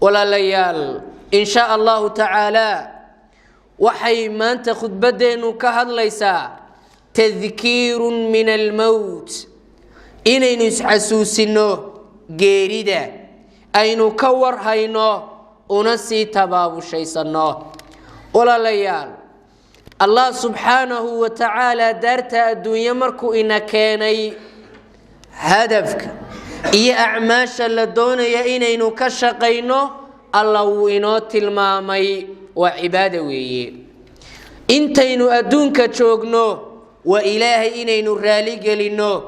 ولا ليال إن شاء الله تعالى وحي ما أنت خطبتين كهد ليس تذكير من الموت إني نسحسوسنو جيريدا أين كور هينو ونسي تباب شيسنو ولا ليال الله سبحانه وتعالى دارت الدنيا مركو إن كاني هدفك إيه أعماش اللدون يا إني نكشقينو الله وإنوت المامي وعباده ويه إنتينو أدونك تشوغنو وإلهي إنينو رالي قلنو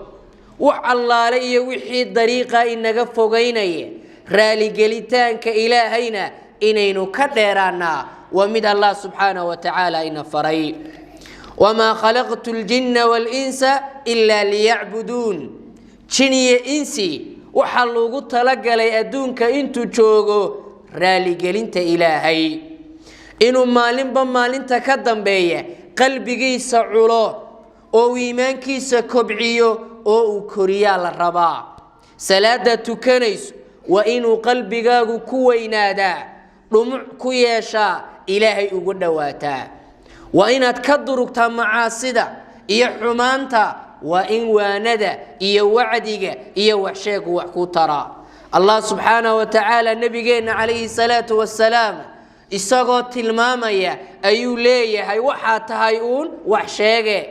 وعلى لي وحي طريقة إنك فوقيني رالي قلتانك إلهينا إنينو كديرانا ومد الله سبحانه وتعالى إن فري وما خلقت الجن والإنس إلا ليعبدون جني إنسي وحلوغو تلقى لي أدونك إنتو تشوغو رالي قلنت إلهي إنو مالين تكدن بيه قلبي سعولو أو إيمانكي سكبعيو أو كوريا للربا سلادة تكنيس وإنو قلبي كوينادا رمع كويشا إلهي أقدواتا وإن أتكدرك معاصدا إيا حمانتا وإن واندا إيا وعدك إيا وحشيك وحكو ترى الله سبحانه وتعالى النبي عليه الصلاة والسلام isagoo tilmaamaya ayuu leeyahay waxa tahay wax sheege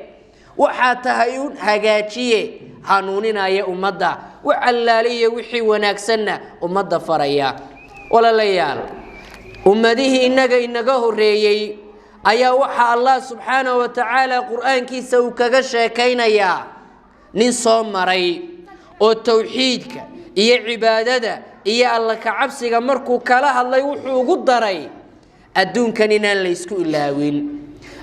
waxa tahay hagaajiye hanuuninaya ummadda wacalaaliye wixii wanaagsanna ummadda faraya wala layaal ummadihi inaga horeeyay ayaa waxa Allah subhanahu wa ta'ala quraankiisa uu kaga sheekaynaya nin soo maray oo tawxiidka iyo cibaadada iyo Allah ka cabsiga markuu kala hadlay wuxuu ugu daray adduunkan inaan la isku ilaawin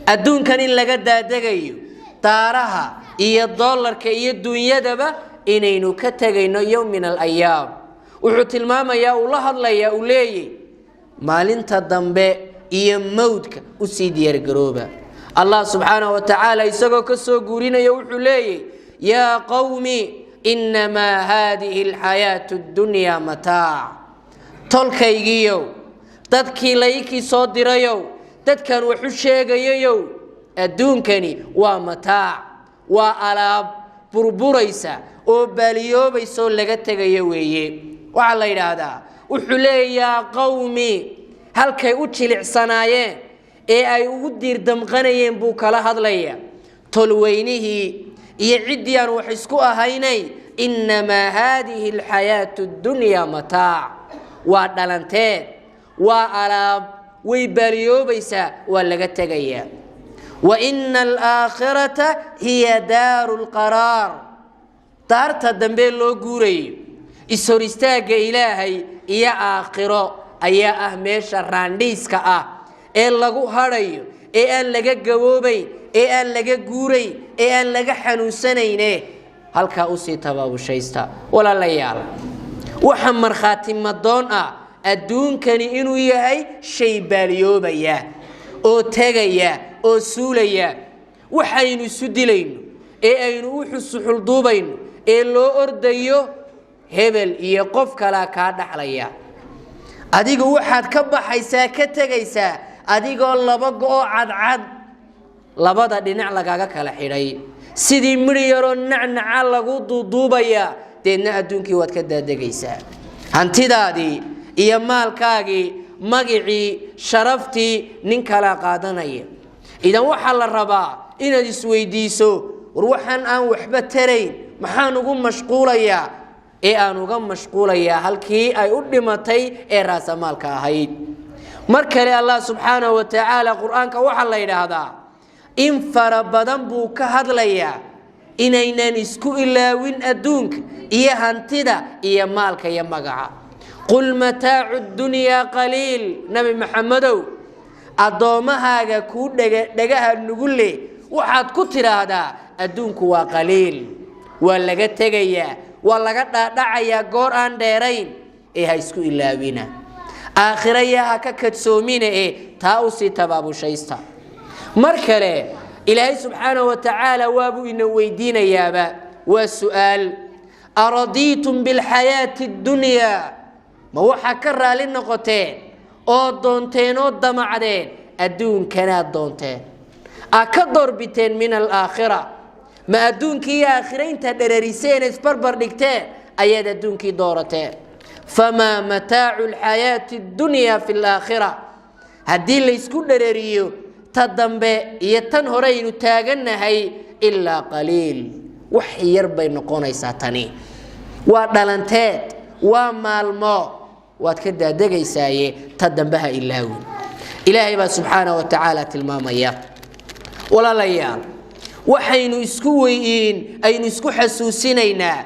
adduunkan in laga daadagayo taaraha iyo dollarka iyo dunyadaba inaynu ka tagayno yawm min al-ayyam wuxuu tilmaamayaa uu la hadlayaa uu leeyahay maalinta dambe iyo mawdka u sii diyaar garooba Allah subhanahu wa ta'ala isagoo ka soo guurinayo wuxuu leeyahay ya qawmi inma hadhihi al-hayatu ad-dunya mataa tolkaygiyo dadkii laykii soo dirayo dadkan wuxuu sheegayo adduunkani waa mataa waa alaab burburaysa oo baliyoobayso laga tagayo weeye waxa la yiraahdaa wuxuu leeyahay qawmi halkay u jilicsanaayeen ee ay ugu diirdamqanayeen buu kala hadlaya tolweynihi iyo cidiyaan wax isku ahaynay inma hadhihi alhayatu ad-dunya mataa waa dhalanteed waa alaab way baliyoobaysa waa laga tagaya wa innal aakhirata hiya daarul qaraar daarta dambe loo guuray isoristaaga ilaahay iyo aakhiro ayaa ah meesha raandhiiska ah ee lagu harayo ee aan laga gaboobay ee aan laga guuray ee aan laga xanuunsanayne halka u sii tabaabushaysta wala layaal waxa marxaati madoon ah adduunkani inuu yahay shay baaliyoobaya oo tagaya oo suulaya waxaynu isu dilayno ee aynu u xusuul duubayno ee loo ordayo hebel iyo qof kala ka dhaxlaya adigu waxaad ka baxaysaa ka tagaysaa adigoo laba goo cadcad labada dhinac lagaga kala xidhay sidii miriyaro nacnaca lagu duubaya deedna adduunkii waad ka daadagaysaa hantidaadii iyo maalkaagii magicii sharaftii nin kala qaadanaya idan waxa la rabaa inaad isweydiiso war waxaan aan waxba tarayn maxaan ugu mashquulaya ee aan uga mashquulaya halkii ay u dhimatay ee raasamaalka ahayd markale Allah subhanahu wa ta'ala quraanka waxa la yiraahdaa in farabadan buu ka hadlaya inaynan isku ilaawin adduunka iyo hantida iyo maalka iyo magaca qul mataa'u ad-dunya qalil nabi maxamedow adoomahaaga ku dhagaha nugule waxaad ku tiraahdaa adduunku waa qaliil waa laga tagaya waa laga dhaadhacaya goor aan dheerayn ee ha isku ilaawina aakhirayaha ka kadsoomina ee taa u sii tabaabushaysta markale ilaahay subhanahu wa ta'ala waabu ina weydiinayaaba waa su'aal araditum bil hayati ad-dunya ma waxa ka raali noqoteen oo doonteen oo damacdeen adduunkana doonteen ka dorbiteen min al-aakhirah ma adduunkii aakhira inta dhereeriseen isbarbar dhigteen ayaad adduunkii doorateen fama mataacu alxayaati ad-dunya fi al-aakhirah haddii la isku dhereeriyo ta dambe iyo tan horeynu taaganahay ilaa qaliil wax yar bay noqonaysaa tani waa dhalanteed waa maalmo waad ka daadagaysaaye ta dambaha ilaawi ilaahay baa subxaanahu wa tacaala tilmaamaya walaalayaal waxaynu isku weyiin aynu isku xasuusinaynaa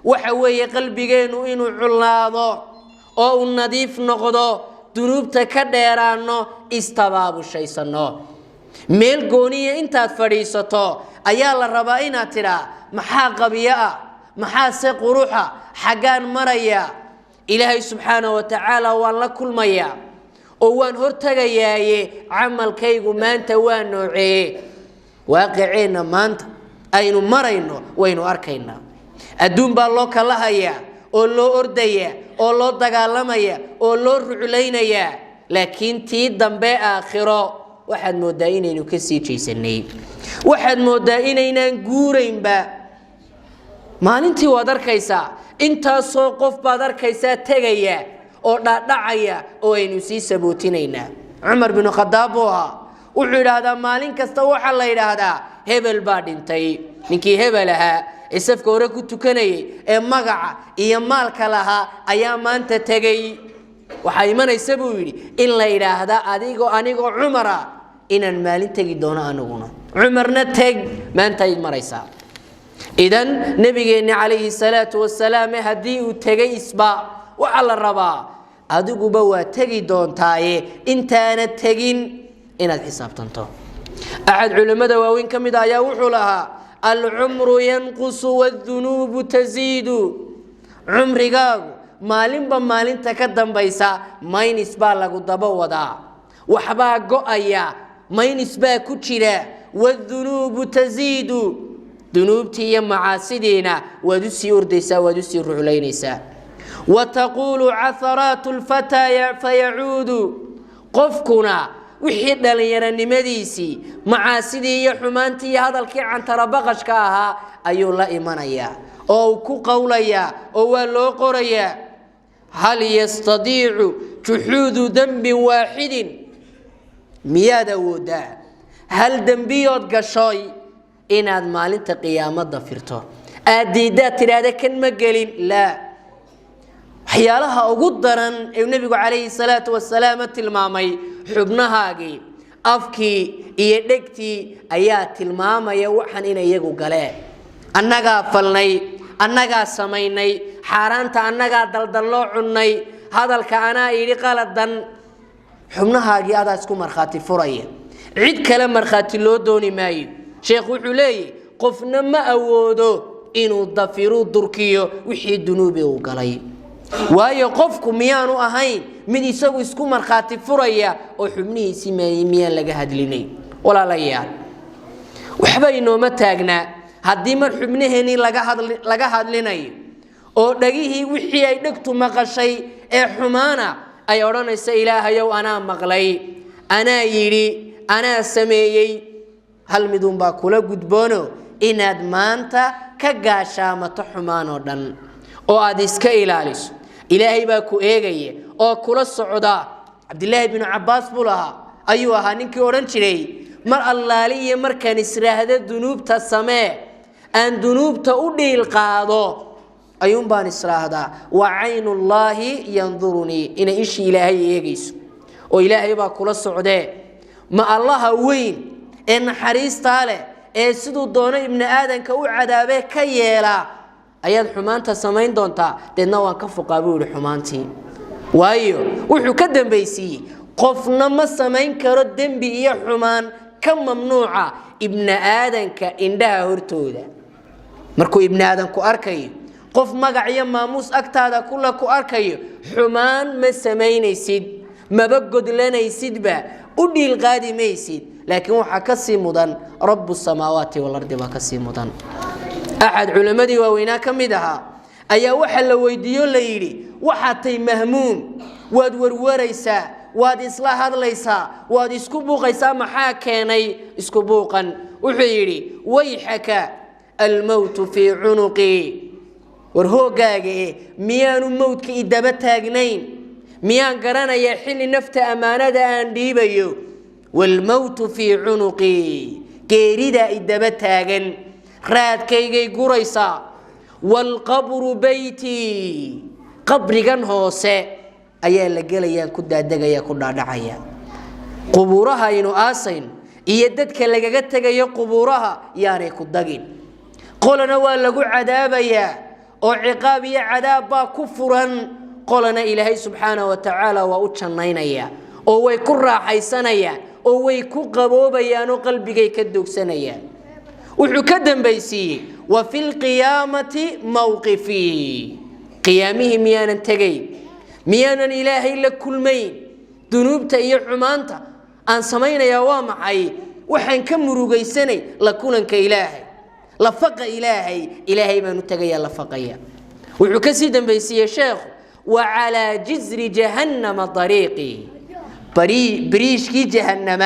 waxa weeye qalbigeenu inuu culaado oo uu nadiif noqdo dunuubta ka dheeraano istabaabushaysanno meel gooniya intaad fadhiisato ayaa la rabaa inaad tidhaa maxaa qabiyo ah maxaase quruxa xaggaan maraya ilaahay subxaanahu wa tacaala waan la kulmayaa oo waan hortagayaaye camalkaygu maanta waa nooceeye waaqiceenna maanta aynu marayno waynu arkaynaa adduun baa loo kala hayaa oo loo ordaya oo loo dagaalamaya oo loo ruclaynayaa laakiin tii dambe aakhiro waxaad moodaa inaynu ka sii jeysanay waxaad moodaa inaynaan guuraynba maalintii waad arkaysaa intaasoo qof baad arkaysaa tegaya oo dhaadhacaya oo aynu sii sabootinaynaa cumar bin khadaab buu ahaa wuxuu yidhaahdaa maalin kasta waxaa la yidhaahdaa hebel baa dhintay ninkii hebel ahaa ee safka hore ku tukanayay ee magaca iyo maalka lahaa ayaa maanta tegay waxaa imanaysa buu yidhi in la yidhaahda anigoo cumara inaan maalin tegi doono aniguna cumarna teg maantayd maraysaa idan nabigeenna calayhi salaatu wasalaam haddii uu tegay isba waxaa la rabaa adiguba waa tegi doontaaye intaana tegin inaad xisaabtanto axad culimmada waaweyn ka mid ayaa wuxuu lahaa alcumru yanqusu wadunuubu taziidu cumrigaagu maalinba maalinta ka dambaysa maynis baa lagu daba wadaa waxbaa go'aya maynis baa ku jira wadunuubu taziidu dunuubtii iyo macaasidiina waad u sii ordaysaa waad u sii ruclaynaysaa wataquulu catharaatu lfataa fayacuudu qofkuna wixii dhalinyaranimadiisii macaasidii iyo xumaantii iyo hadalkii cantarabaqashka ahaa ayuu la imanayaa oo uu ku qowlayaa oo waa loo qorayaa hal yastadiicu juxuudu dembin waaxidin miyaad awoodaa hal dembiyood gashoy inaad maalinta qiyaamada firto aad diidaad tidhaahda kan ma gelin laa waxyaalaha ugu daran ee nebigu calayhi salaatu wasalaam tilmaamay xubnahaagii afkii iyo dhegtii ayaa tilmaamaya waxan inay iyagu galeen annagaa falnay annagaa samaynay xaaraanta annagaa daldalloo cunnay hadalka anaa yidhi qaladan xubnahaagii adaa isku markhaati furaya cid kale markhaati loo dooni maayo sheekh wuxuu leeyahy qofna ma awoodo inuu dafiru durkiyo wixii dunuubi uu galay waayo qofku miyaanu ahayn mid isagu isku markhaati furaya oo xubnihiisii miyaan laga hadlinay walaalayaal waxba inooma taagnaa haddii mar xubnaheennii laga hadlinayo oo dhagihii wixii ay dhegtu maqashay ee xumaana ay odhanaysa ilaahayow anaa maqlay anaa yidhi anaa sameeyey hal midunbaa kula gudboono inaad maanta ka gaashaamato xumaan oo dhan oo aad iska ilaaliso ilaahay baa ku eegaya oo kula socda cabdillaahi binu cabbaas buu lahaa ayuu ahaa ninkii odhan jiray mar allaali iyo markaan israahda dunuubta samee aan dunuubta u dhiil qaado ayuun baan israahdaa wa caynullaahi yandurunii inay ishii ilaahay eegayso oo ilaahay baa kula socdee ma allaha weyn ee naxariistaa leh ee siduu doono ibni aadanka u cadaabee ka yeelaa ayaad xumaanta samayn doontaa deedna waan ka foqaa buu yidhi xumaantii waayo wuxuu ka dambaysiiyey qofna ma samayn karo dembi iyo xumaan ka mamnuuca ibni aadanka indhaha hortooda markuu ibni aadanku arkayo qof magac iyo maamuus agtaada kula ku arkayo xumaan ma samaynaysid maba godlanaysidba u dhiil qaadi maysid laakiin waxaa ka sii mudan rabbu samaawaati walardi baa ka sii mudan axad culimmadii waaweynaa ka mid ahaa ayaa waxa la weydiiyo la yiri waxa tay mahmuum waad warwaraysaa waad isla hadlaysaa waad isku buuqaysaa maxaa keenay isku buuqan wuxuu yiri wayxaka الموت في عنقي ورهوغاغي ميانو موتك إدابة تاغنين ميان قرانا يحل نفت أمانة أن ديبيو والموت في عنقي كيريدا إدابة تاغن راد كيغي قريسا والقبر بيتي قبر هوسي أيا لقيلا يا كدا دقا يا كدا دعايا قبورها ينو آسين إيددك لقاقتك يا قبورها ياري كدقين قولنا واللقو عذابيا وعقابيا عذابا كفرا قولنا إلهي سبحانه وتعالى وأتشنينيا ويكون راحيسانيا ويكون قبوبيا وقلبك يكدوك سنيا وحكدا بيسي وفي القيامة موقفي قيامه ميانا تقي ميانا إلهي لكل مين ذنوبتا إيا حمانتا أن سمينا يا وامعي وحن كمرو قيساني لكونا كإلهي لفق إلهي ما نتقيا لفقيا وحكسيدا بيسي يا شيخ وعلى جزر جهنم طريقي بريشكي جهنم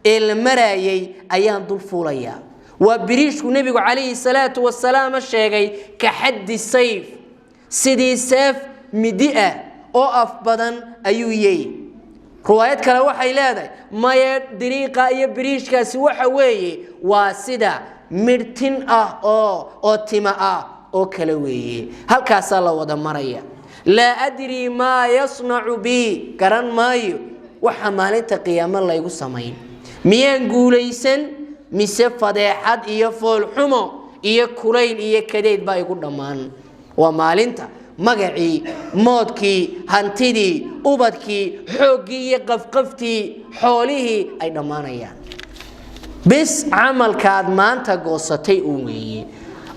المرايي أيان دول فوليا وبريشك النبي عليه الصلاة والسلام الشيخي كحد السيف سيدي السيف مدئة أو أفبضا أيويي روايات كلا وحي لاذا ما يدريقا يبريشكا سوحا ويي واسدا مرتين أو تما أو كلوي هل كاسالا ودا مريا لا أدري ما يصنع بي كران مايو وحمالين قيام الله يقول سمين ميان قوليسن مسيف فضيحات إيا فول حمو إيا كولين إيا كديد با يقول دمان ومالينتا مقعي موتكي هانتيدي أوبادكي حوقي قفقفتي حوليه أي دمانيان بس عمل كاد ما أنت قصتي أمي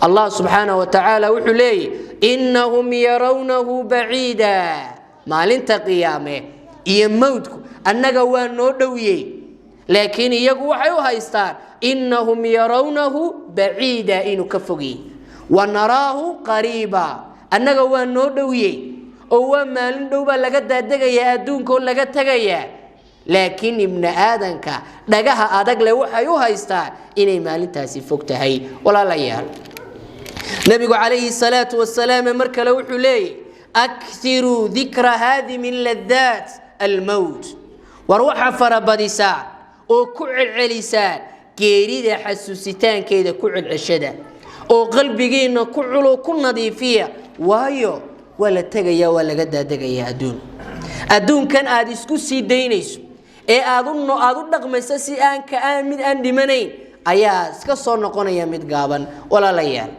الله سبحانه وتعالى وحلي إنهم يرونه بعيدا ما لنت قيامه يموتكم أنك ونودوي لكن يقوى حيوها يستار إنهم يرونه بعيدا إنه كفقي ونراه قريبا أنك ونودوي أو ما لندوبا لقد دقيا أدونك لقد تقيا لكن ابن آدمك دغها ادق له waxay u haystaan inay maalintaasi fogtahay walaalayaal nabigu calayhi salaatu wassalaam markale wuxuu leeyahay akthiru dhikra hadi min ladhat almaut war waxa farabadisa oo ku celcelisaan geerida xasuusitaankeeda ku celceshada oo qalbigeena ku culo ku nadiifiya waayo wala tagaya wala laga daadagaya adduunkan aad isku sii daynayso ee aad u dhaqmayso si aan ka mid aan dhimanayn ayaa iska soo noqonaya mid gaaban walaalayaal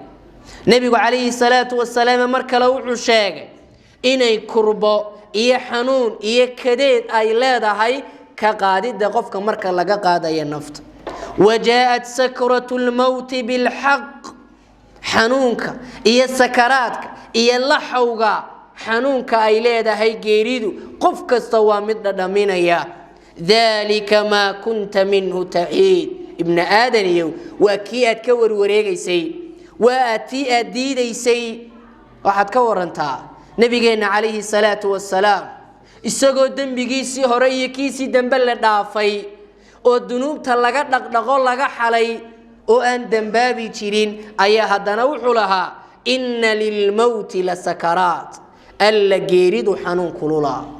nabigu calayhi salaatu wassalaam markale wuxuu sheegay inay kurbo iyo xanuun iyo kadeed ay leedahay ka qaadida qofka marka laga qaadayo nafta wajaa'at sakratul maut bil haqq xanuunka iyo sakaraadka iyo laxawga xanuunka ay leedahay geeridu qof kasta waa mid dhadhaminaya ذلك ما كنت منه تعيد ابن آدم وكيات كور وريغيسي واتي اديديسي waxaad ka warantaa nabigeena calayhi salaatu wassalaam isagoo dambigiisii hore iyo kiisii dambe la dhaafay oo dunuubta laga dhaqdhaqo laga xalay oo aan dambaabi jirin ayaa haddana wuxuu lahaa inna lilmawti lasakaraat alla geeridu xanuun kulula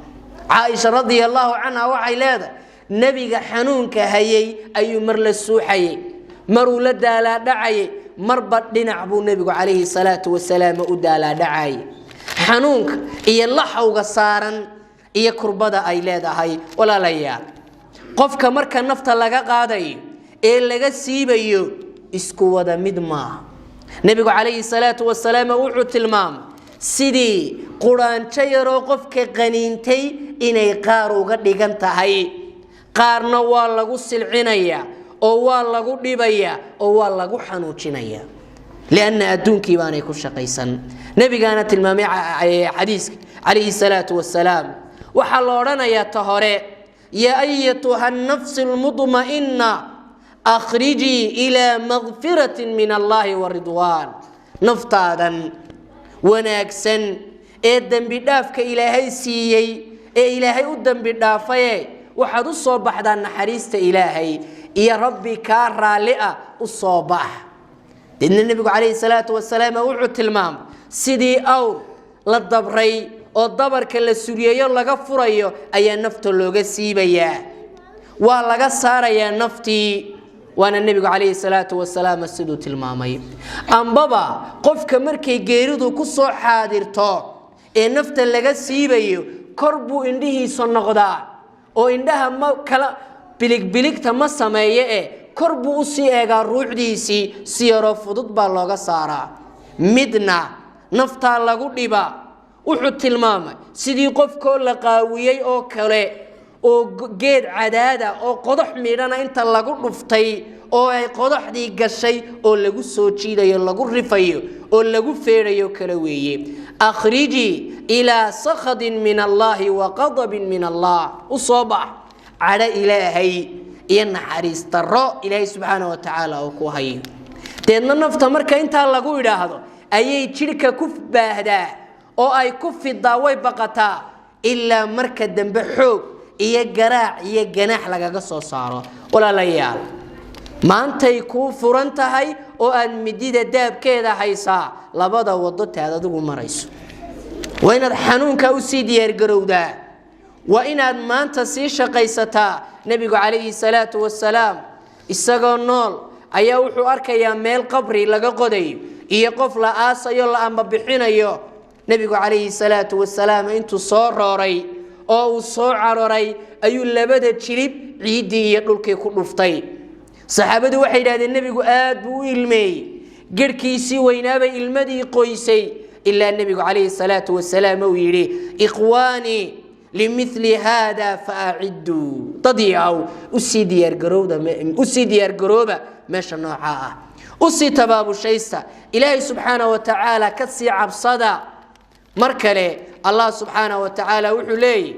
عائشة رضي الله عنها وحي لاذا نبي حنونك هيي أي مر للسوحي مر لدالا دعي مربط لنعبو النبي عليه الصلاة والسلام أدالا دعي حنونك إيا اللحو قصارا إيا كربدا أي لاذا هاي ولا ليا قفك مركا نفتا لغا قادي إيا لغا سيبايو اسكو ودا مدما نبي عليه الصلاة والسلام وحو تلمام سيدي قران شيرو قفك قنينتي inay qaar uga dhigan tahay qaarna waa lagu silcinaya oo waa lagu dhibaya oo waa lagu xanuujinaya لأن أدونكي بانay ku shaqaysan nabigaana tilmaamay xadiiska عليه الصلاة والسلام waxa la oranayaa ta hore ya ayyatuha an-nafs al-mutma'inna akhriji ila maghfiratin min Allah wa ridwan naftaadan wanaagsan ee dambi dhaafka ilaahay siiyay ee ilaahay u dambi dhaafay waxaad u soo baxdaan naxariista ilaahay iyo rabbi ka raali ah u soo bax dadna nabiga kaleey salaatu wasalaam wuxuu tilmaamay sidii awr la dabray oo dabarka la suriyeeyo laga furayo ayaa nafta looga siibayaa waa laga saarayaa naftii waana nabiga kaleey salaatu wasalaam sidoo tilmaamay ambaba qofka markay geeridu ku soo xaadirto ee nafta laga siibayo korbu indhihiisa noqdaa oo indhaha ma kala biligta ma sameeye korbu u sii eega ruuxdiisi si yaro fudud baa looga saaraa midna nafta lagu dhiba wuxuu tilmaamay sidii qofkoo la qaawiyay oo kale oo geed cadaada oo qodax miidhana inta lagu dhuftay oo ay qodaxdii gashay oo lagu soo jiidayo lagu rifayo oo lagu feerayo kala weeye akhriji ila sakhadin min Allah wa qadabin min Allah usaba ala ilaahi iyana xariistaro ilaahi subhanahu wa ta'ala oo ku hayo deedna nafta marka inta lagu yiraahdo ayay jirka ku baahdaa oo ay ku fidaa way baqataa illa marka dambe xoog iyo garaac iyo ganax lagaga soo saaro walaalayaal maantay ku furan tahay oo aad midida daabkeeda haysaa labada wado taad adigu marayso waa inaad xanuunka u sii diyaar garowdaa waa inaad maanta sii shaqaysataa nabigu kaleey salaatu wasalaam isagoo nool ayaa wuxuu arkayaa meel qabri laga qodayo iyo qof la aasayo la amba bixinayo nabigu kaleey salaatu wasalaam intuu soo rooray oo uu soo caroray ayuu labada jilib ciidii iyo dhulkii ku dhuftay saxaabadu waxay yiraahdeen nabigu aad buu ilmeey garkiisii weynaabay ilmadii qoysay illa nabigu kaleey salaatu wasalaam uu yiri ikhwani limithli hada fa'iddu tadiyaw usi diyaar garooba meesha nooca ah usi tababushaysta ilaahi subhanahu wa ta'ala ka sii cabsada markale allah subhanahu wa ta'ala wuxuu leeyahay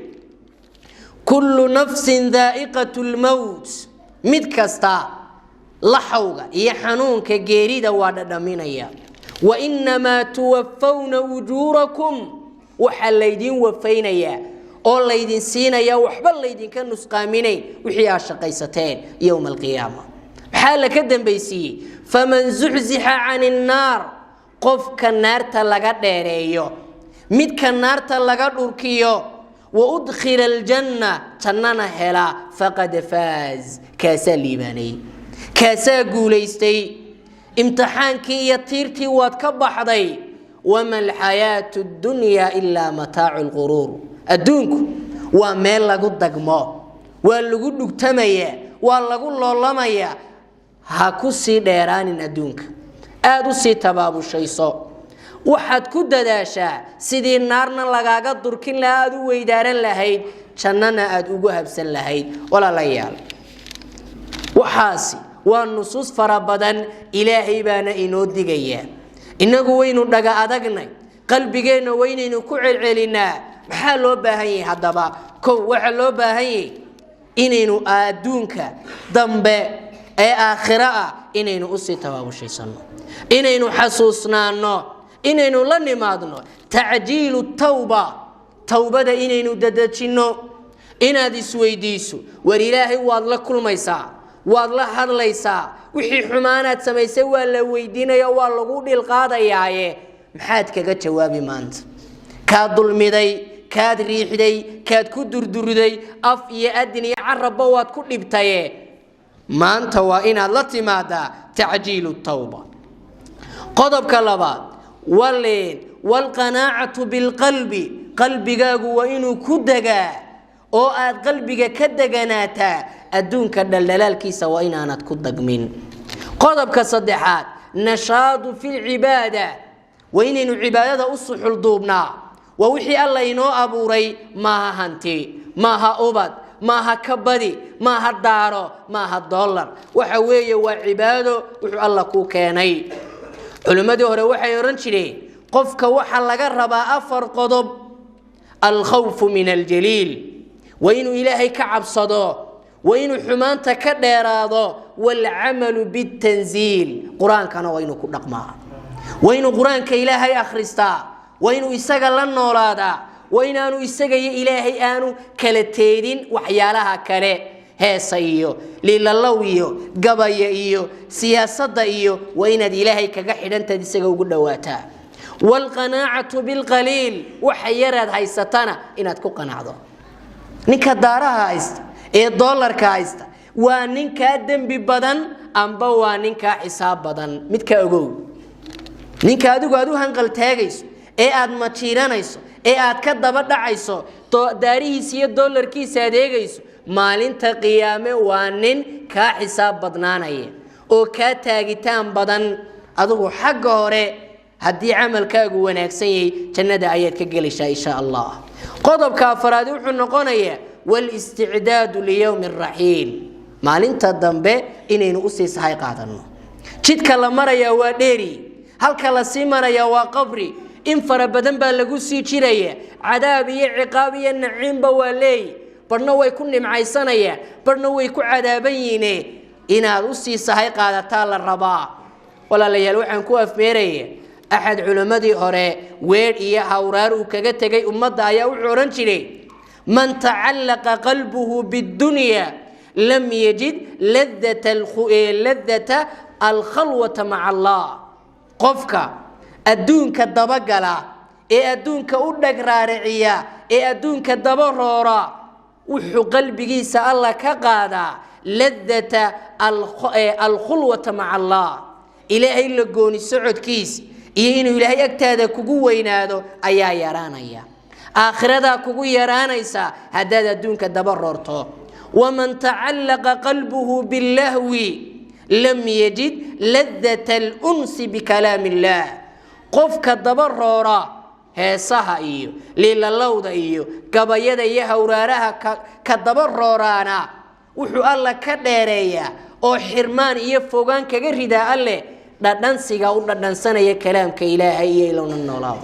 kullu nafsin dha'iqatul maut mid kasta laxawga iyo xanuunka geerida waa dhadhaminaya wa inma tuwaffawna ujurakum waxa laydin wafaynaya oo laydin siinaya waxba laydin ka nusqaaminay wixii aad shaqaysateen yawm alqiyaama xaal ka dambeysii faman zuhziha 'anil nar qofka naarta laga dheereeyo midka naarta laga dhurkiyo wa udkhila aljanna jannana hela faqad faz kaasalibanay kaasa guuleystay imtixaankii iyo tiirtii waad ka baxday wama alhayatu ad-dunya illa mataa'ul ghurur adduunku waa meel lagu dagmo waa lagu dhugtamaya waa lagu loolamaya ha ku sii dheeraanin adduunka aad u sii tabaabushayso waxaad ku dadaashaa sidii naarna lagaaga durkin lahayd u weydaaran lahayd jannana aad ugu habsan lahayd walaalayaal waxaasi waa nusus fara badan ilaahay baana inoo digaya inagu waynu dhaga adagnay qalbigeena waynaynu ku celcelinaa maxaa loo baahan yahay hadaba waxa loo baahan yahay inaynu adduunka dambe ee aakhira inaynu u sii tabaabushaysanno inaynu xasuusnaano inaynu la nimaadno ta'jiilu tawbada inaynu dadajino inaad isweydiiso war ilaahay waad la kulmaysaa waad la hadlaysaa wixii xumaanaad samaysay waa la weydiinaya waa lagu dhilqaadayaaye maxaad kaga jawaabi maanta ka dulmiday kaad riixday kaad ku durdurday af iyo adin iyo carabba waad ku dhibtaye maanta waa inaad la timaadaa ta'jiilu tawba qodobka labaad والقناعة بالقلب قلبك وإنه كدغا أو آد قلبك كدغناتا أدونك الدلالك سوين أنا تكدغ من قضبك صدحات نشاط في العبادة وإنه عبادة أصح الضوبنا ووحي الله إنه أبوري ماها هنتي ماها أبد ماها كبدي ماها الدارو ماها الدولار وحوية وعبادة وحو الله كوكيني علماء هوري waxay oran jireen qofka waxa laga rabaa afar qodob al-khawf min al-jalil wa inuu ilaahay ka cabsado wa inuu xumaanta ka dheeraado wal amal bit tanzil quraankana waa inuu ku dhaqmaa wa inuu quraanka ilaahay akhriista وإنه إساق لنو لادا وإنه إساق إلهي آنو كالتيدين وحيالها كالي هيسا إيو للالو إيو قبايا إيو سياسة إيو وإن إلهي كقحد أنت إساق وقل واتا والقناعة بالقليل وحيراد هايستانا إنها تكون قناعة نكا دارها هايست $1 كايست ونكا دنبي بدن أمبا ونكا حساب بدن متكا أقول نكا أدو هنقل تاغيس aad ma jiiranayso aad ka daba dhacayso daarihiisa iyo $1 adeegayso maalinta qiyaame waa nin ka xisaab badnaanaya oo ka taagitaan badan adigu xagga hore hadii amalkaagu wanaagsan yahay jannada ayaad ka galaysaa insha Allah qodobka afraad wuxuu noqonayaa wal isti'daad li yawm ar-rahiil maalinta dambe inaynu u sii sahay qaadano jidka la maraya waa dheeri halka la sii maraya waa qabri إن فربدن بالجوسي شريه عذاب يعقاب ينعم بوالي برنو يكون معيسانية برنو يكون عذابينه إن أوصي صحيح قادة تال الرباع ولا ليلو عن كوف ميريه أحد علماء هراء وير إياه أورار وكجت جاي أمضى يا وعرنشلي من تعلق قلبه بالدنيا لم يجد لذة الخلوة مع الله قفك أدونك الدبقلة أدونك أدنك رارعية أدونك الدبرورة وحو قلبي سأل كقادة لذة الخلوة مع الله إلهي لقوني سعود كيس إنه إلهي أكتاد كقوة ينادو أيا يرانيا آخرة كقوة يرانيسا هداد أدونك الدبرورته ومن تعلق قلبه باللهو لم يجد لذة الأنس بكلام الله قفك الدبرورة هيساها إيو ليلالودا إيو قبايدا يهورارها كالدبرورانا وحو الله كديريا أو حرمان إيو فوقان كغريدا الله دانسيغا ودانسانا يا كلام كإلهي إلون النولاو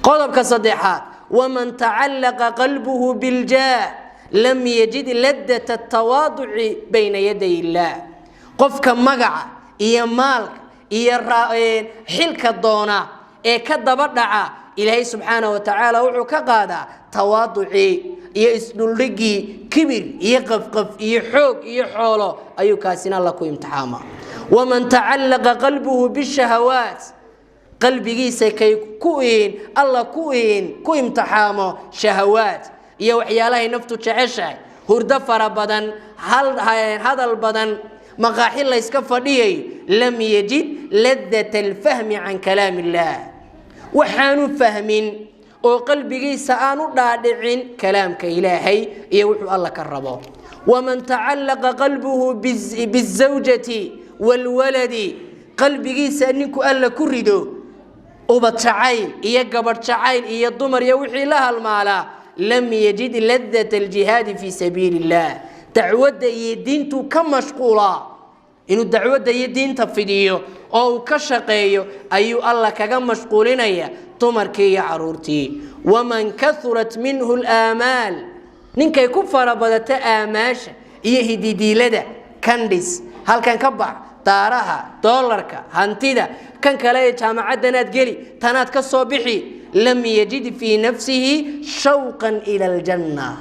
قضبك صديحات ومن تعلق قلبه بالجاه لم يجد لذة التواضع بين يدي الله قفك مقع إيا مالك إيا حلك الدونا إيه كدبردعا إلهي سبحانه وتعالى وحو كقادا تواضعي إيا إسنولقي كبير إيا قفقف إيا حوق إيا حولو أيو كاسين الله كو امتحاما ومن تعلق قلبه بالشهوات قلبي سيكي كوين الله كو امتحاما شهوات إيا وحيالله نفتو تعشى هردفر بدن هذا البدن مقاحي الله يسكفريه لم يجد لذة الفهم عن كلام الله وحانو فهمين وقلبي سآنو دادعين كلام كإلهي يوحو الله كربه ومن تعلق قلبه بالزوجة والولد قلبي سأنكو ألا كردو وبتشعين إيا قبرتشعين إيا الضمر يوحي لها المالا لم يجد لذة الجهاد في سبيل الله دعوة يدينتو كمشغولة إنه دعوة يدينتا فيديو أو كشقيو أيو الله كجم مشغولين يا تمركي عرورتي ومن كثرت منه الآمال نينك يكفر بدت آماش يهدي دي لدا كندس هل كان كبع دارها $1 هانتيدا كان كلاي جامعة دنات جري تنات كالصبحي لم يجد في نفسه شوقا إلى الجنة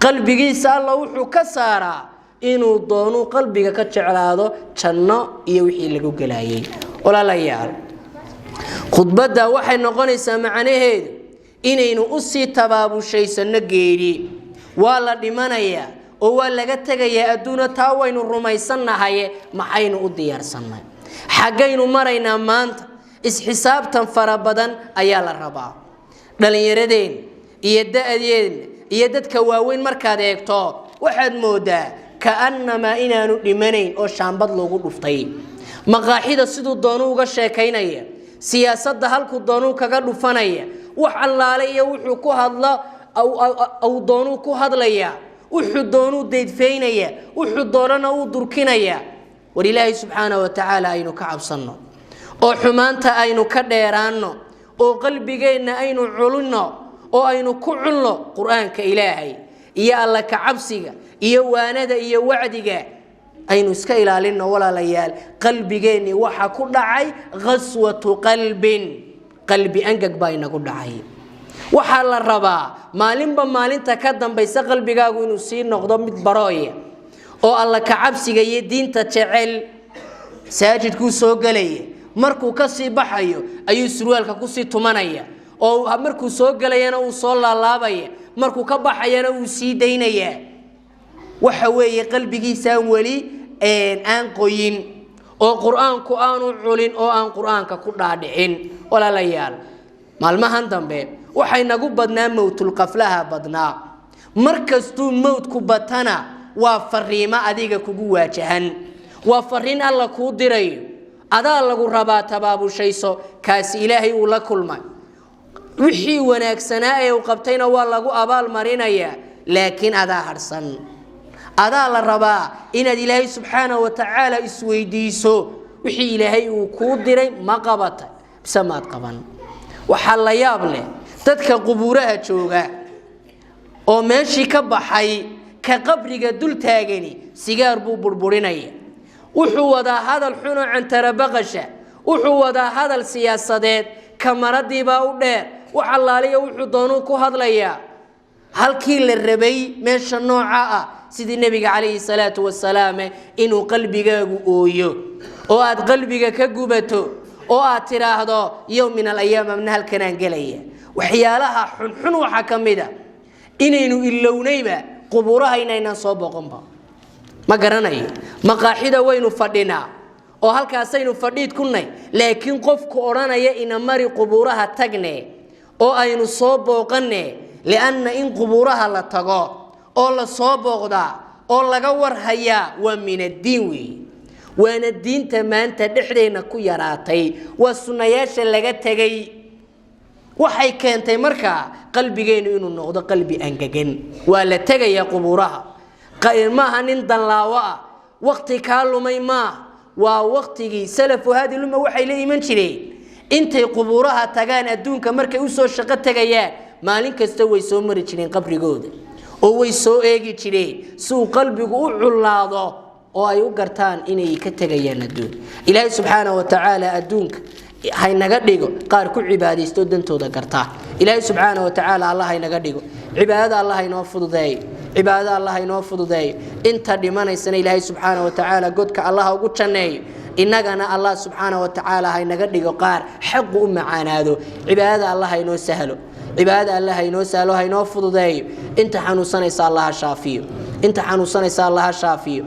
قلبي سأل وحو كسارا إنو دونو قلبي كتشعلاده جنة يوحي لغو قلايي ولا ليال خطبة وحي نقونيسا معنيه إنو أسي تبابو شيسا نقيري ولا دمانيا ولا قتغيا أدونا تاوين الرميسانا هاي محاين أديار سنة حقين مرينا مانت إسحساب تنفربدا أيال الربا دلين يردين إيدا أدين يدد كواوين مركاد يكتو واحد مودا كأنما إنا نؤمنين أو شامبد لوغو دفتاي مقاحيدا سيدو دونو غشاكينيا سياسة هالكو دونو كغا دفانيا وحلاليا وحو كو هادلا أو دونو كو هادليا وحو دونو ديدفينيا وحو دورنا أو دركينيا ولله سبحانه وتعالى أينو كعبصنو أو حمانتا أينو كديرانو أو قلبينا أينو علنو oo aynu ku cunno quraanka ilaahay iyo alla ka cabsiga iyo waanada iyo wacdiga aynu iska ilaalino walaalayaal qalbigeeni waxa ku dhacay qaswatu qalbin qalbi angag baa inagu dhacay waxa la rabaa maalinba maalinta ka dambaysa qalbigaagu inuu sii noqdo mid barooya oo alla ka cabsiga iyo diinta jecel saajidku soo galay markuu ka sii baxayo ayuu surwaalka ku sii tumanaya oo markuu soo galayna uu soo laalaabaya markuu ka baxayna uu sii daynaya waxa weeye qalbigiisa wali aan qoyin oo quraanku aanu culin oo aan quraanka ku dhaadhicin walaalayaal maalmahan dambe waxay nagu badnaa mawtul qaflaha badnaa markastuu mawtku batana waa fariima adiga kugu waajahan waa fariin alla ku diray adaa lagu rabaa tabaabushayso kaas ilaahay uu la kulmay wixii wanaagsanaa ee uu qabtayna waa lagu abaal marinaya laakiin adaa harsan adaa la rabaa inaad ilaahay subxaanahu wa tacaala isweydiiso wixii ilaahay uu ku diray ma qabata bisamaad qaban waxa la yaab leh dadka qubuuraha jooga oo meeshii ka baxay ka qabriga dul taagani sigaar buu burburinaya wuxuu wadaa hadal xuno cantara baqasha wuxuu wadaa hadal siyaasadeed kamaradii baa u dheer waxa laaliya wuxuu doonuu ku hadlayaa halkii la rabay meesha nooca ah sidii nabiga kaleey salaatu wasalaam inuu qalbigaagu ooyo oo aad qalbiga ka gubato oo aad tiraahdo yawm min al-ayyam min halkanaan galaya waxyaalaha xun waxa kamida inaynu illownayba qubuuraha inayna soo boqonba ma garanayo maqaaxida waynu fadhinaa oo halkaasaynu fadhiid kunay laakiin qofku oranaya ina mari qubuuraha tagne oo aynu soo booqane lianna in qubuuraha la tago oo la soo booqda oo laga warhaya waa min ad-diin weey waana diinta maanta dhexdeena ku yaraatay waa sunnayaasha laga tagay waxay keentay marka qalbigeenu inuu noqdo qalbi angagan waa la tagaya qubuuraha qeymaha nin danlaawa waqti ka lumay ma waa waqtigii salafu hadi lumma waxay la iman jireen intay qubuuraha tagaan adduunka markay u soo shaqo tagayaan maalin kasta way soo mari jireen qabrigooda oo way soo eegi jireen suu qalbigu u culaado oo ay u gartaan inay ka tagayaan adduun ilaahay subhanahu wa ta'ala adduunka hay naga dhigo qaar ku cibaadeysto dantooda gartaa ilaahay subhanahu wa ta'ala allah hay naga dhigo cibaadada allah inoo fududeey cibaadada allah inoo fududeey inta dhimanaysana ilaahay subhanahu wa ta'ala godka allah ugu janeeyo inagana allah subhanahu wa ta'ala hay naga dhigo qaar xaq u macaanaado cibaadada allah inoo sahlo cibaadada allah inoo sahlo hay inoo fududeey inta xanuunsanaysa allah shaafiyo inta xanuunsanaysa allah shaafiyo